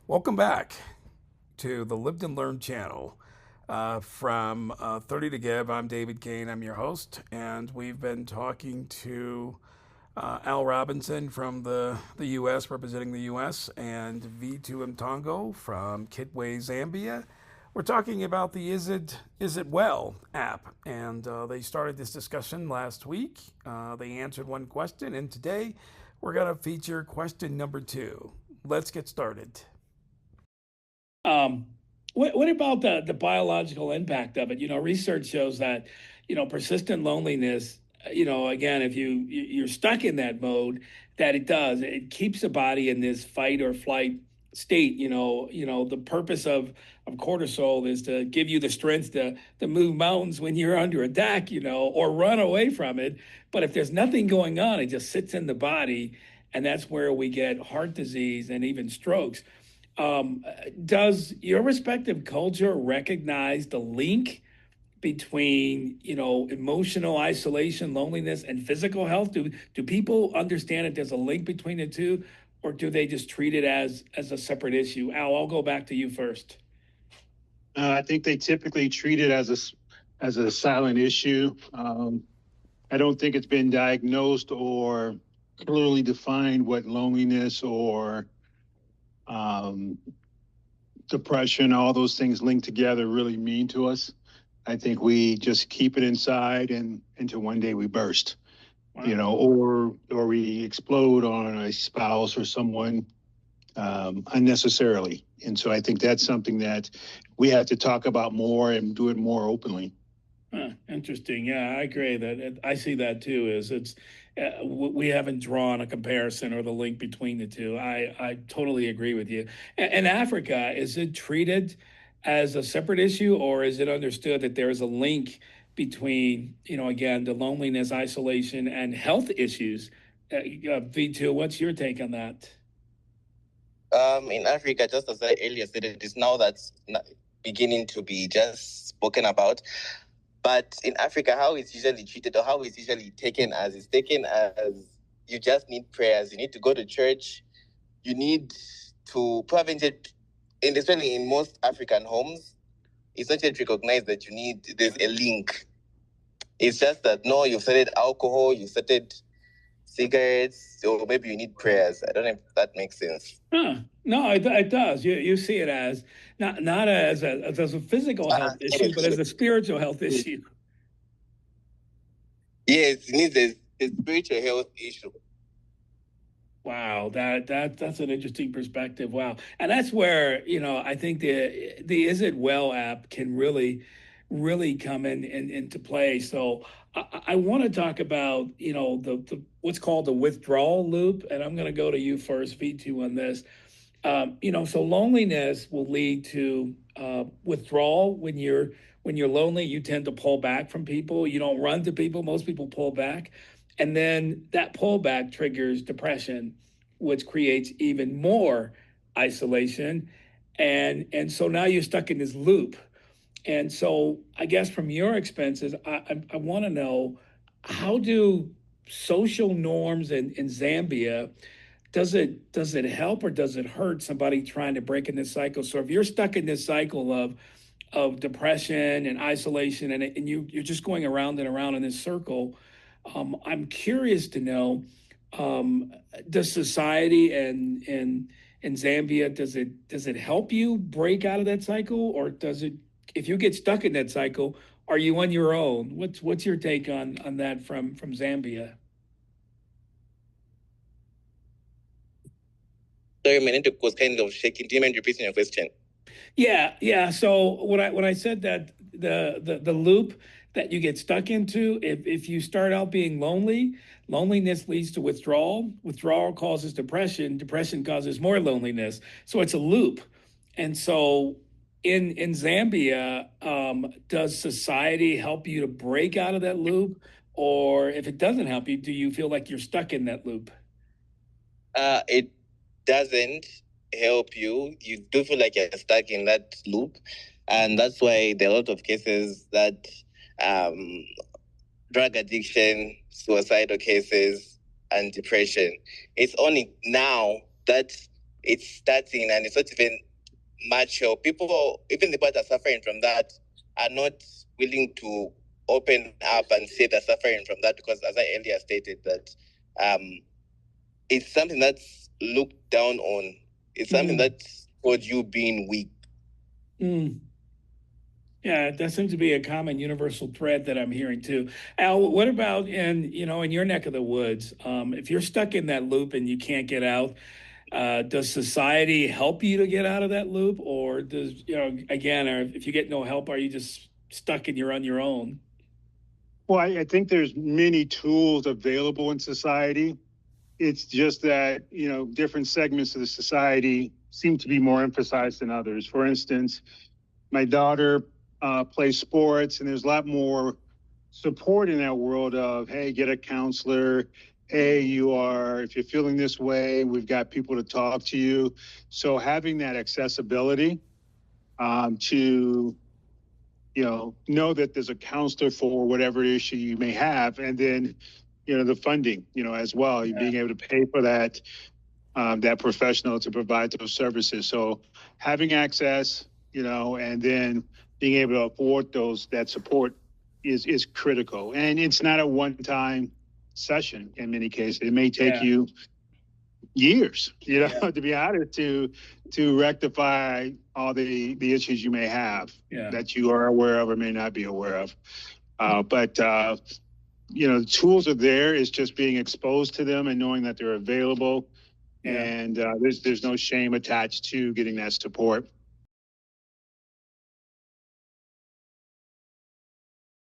Welcome back to the Lived and Learned channel. From 30 to Give, I'm David Kane, I'm your host, and we've been talking to Al Robinson from the U.S., representing the U.S., and Vitu Mtonga from Kitwe, Zambia. We're talking about the Is It Well app, and they started this discussion last week. They answered one question, and today we're going to feature question number two. Let's get started. Um, what about the biological impact of it? Research shows that, persistent loneliness, again, if you're stuck in that mode, that it keeps the body in this fight or flight state. The purpose of cortisol is to give you the strength to move mountains when you're under attack, or run away from it. But if there's nothing going on, it just sits in the body, and that's where we get heart disease and even strokes. Um, does your respective culture recognize the link between, emotional isolation, loneliness, and physical health? Do people understand that there's a link between the two, or do they just treat it as a separate issue? Al, I'll go back to you first. I think they typically treat it as a silent issue. I don't think it's been diagnosed or clearly defined what loneliness or um, depression, all those things linked together really mean to us. I think we just keep it inside and until one day we burst, Wow. or we explode on a spouse or someone unnecessarily. And so I think that's something that we have to talk about more and do it more openly. Interesting. Yeah, I agree that I see that too. We haven't drawn a comparison or the link between the two. I totally agree with you. In Africa, is it treated as a separate issue, or is it understood that there is a link between, again, the loneliness, isolation, and health issues? V2, what's your take on that? In Africa, just as I earlier said, it is now that's beginning to be just spoken about. But in Africa, how it's usually treated or how it's usually taken as you just need prayers. You need to go to church. You need to especially in most African homes, it's not yet recognized that there's a link. It's just that, no, you've started alcohol, you started cigarettes, or maybe you need prayers. I don't know if that makes sense. No, it does. You see it as not as a physical health issue, but as a spiritual health issue. Yes, it needs a spiritual health issue. Wow, that's an interesting perspective. Wow, and that's where I think the Is It Well app can really come into play. So I want to talk about the what's called the withdrawal loop, and I'm going to go to you first, V2, on this. So loneliness will lead to withdrawal. When you're lonely, you tend to pull back from people. You don't run to people. Most people pull back, and then that pullback triggers depression, which creates even more isolation, and so now you're stuck in this loop. And so I guess from your expenses, I want to know, how do social norms in Zambia, does it help or does it hurt somebody trying to break in this cycle? So if you're stuck in this cycle of depression and isolation, and you're just going around and around in this circle, I'm curious to know, um, does society and in Zambia, does it help you break out of that cycle, or does it, if you get stuck in that cycle, are you on your own? What's your take on that from Zambia? Sorry, my network was kind of shaking. Do you mind repeating your question? Yeah. So when I said that the loop that you get stuck into, if you start out being lonely, loneliness leads to withdrawal. Withdrawal causes depression. Depression causes more loneliness. So it's a loop. And so in Zambia, does society help you to break out of that loop, or if it doesn't help you, do you feel like you're stuck in that loop? It doesn't help you. You do feel like you're stuck in that loop. And that's why there are a lot of cases that um, drug addiction, suicidal cases, and depression. It's only now that it's starting and it's not even much help. People, even the people that are suffering from that, are not willing to open up and say they're suffering from that, because as I earlier stated that it's something that's looked down on. It's something that's called you being weak. Yeah, that seems to be a common universal thread that I'm hearing too. Al, what about in your neck of the woods? If you're stuck in that loop and you can't get out, does society help you to get out of that loop, or does again, or if you get no help, are you just stuck and you're on your own? Well, I think there's many tools available in society. It's just that, different segments of the society seem to be more emphasized than others. For instance, my daughter plays sports, and there's a lot more support in that world of, hey, get a counselor. Hey, if you're feeling this way, we've got people to talk to you. So having that accessibility to know that there's a counselor for whatever issue you may have, and then the funding as well, you being able to pay for that professional to provide those services. So having access, and then being able to afford that support is critical. And it's not a one-time session in many cases. It may take you years, to be honest, to rectify all the issues you may have that you are aware of or may not be aware of. But the tools are there. It's just being exposed to them and knowing that they're available. And there's no shame attached to getting that support.